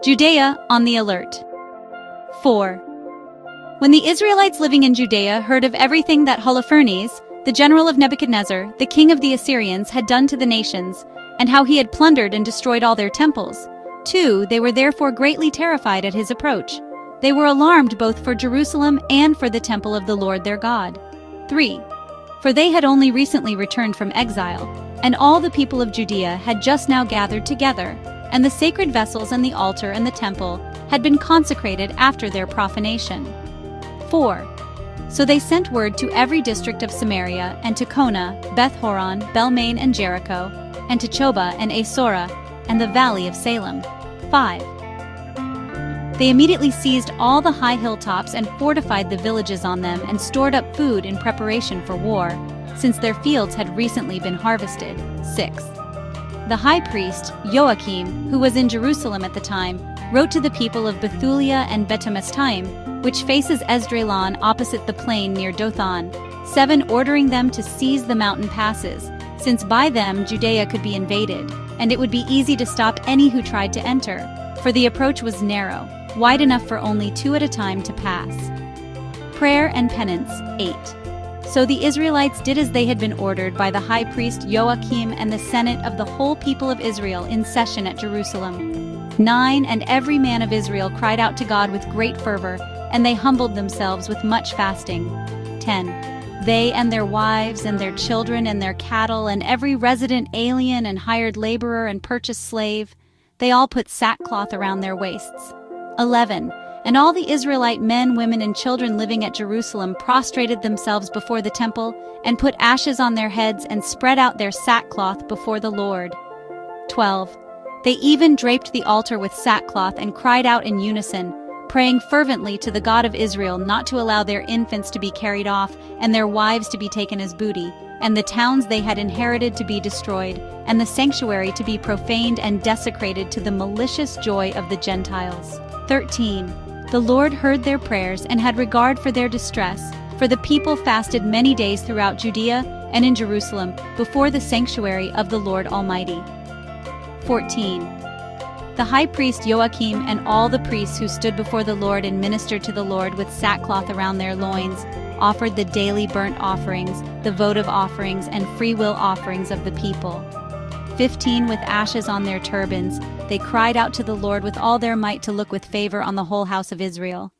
Judea on the alert. 4. When the Israelites living in Judea heard of everything that Holofernes, the general of Nebuchadnezzar, the king of the Assyrians, had done to the nations, and how he had plundered and destroyed all their temples, 2. They were therefore greatly terrified at his approach. They were alarmed both for Jerusalem and for the temple of the Lord their God. 3. For they had only recently returned from exile, and all the people of Judea had just now gathered together, and the sacred vessels and the altar and the temple had been consecrated after their profanation. 4. So they sent word to every district of Samaria, and to Kona, Beth-horon, Belmain and Jericho, and to Choba and Asora, and the valley of Salem. 5. They immediately seized all the high hilltops and fortified the villages on them and stored up food in preparation for war, since their fields had recently been harvested. 6. The high priest, Joachim, who was in Jerusalem at the time, wrote to the people of Bethulia and Betamestaim, which faces Esdraelon opposite the plain near Dothan, 7, ordering them to seize the mountain passes, since by them Judea could be invaded, and it would be easy to stop any who tried to enter, for the approach was narrow, wide enough for only 2 at a time to pass. Prayer and penance. 8. So the Israelites did as they had been ordered by the high priest Joachim and the senate of the whole people of Israel in session at Jerusalem. 9. And every man of Israel cried out to God with great fervor, and they humbled themselves with much fasting. 10. They and their wives and their children and their cattle and every resident alien and hired laborer and purchased slave, they all put sackcloth around their waists. 11. And all the Israelite men, women, and children living at Jerusalem prostrated themselves before the temple and put ashes on their heads and spread out their sackcloth before the Lord. 12. They even draped the altar with sackcloth and cried out in unison, praying fervently to the God of Israel not to allow their infants to be carried off and their wives to be taken as booty, and the towns they had inherited to be destroyed, and the sanctuary to be profaned and desecrated to the malicious joy of the Gentiles. 13. The Lord heard their prayers and had regard for their distress, for the people fasted many days throughout Judea and in Jerusalem before the sanctuary of the Lord Almighty. 14. The high priest Joachim and all the priests who stood before the Lord and ministered to the Lord with sackcloth around their loins offered the daily burnt offerings, the votive offerings, and freewill offerings of the people. 15. With ashes on their turbans, they cried out to the Lord with all their might to look with favor on the whole house of Israel.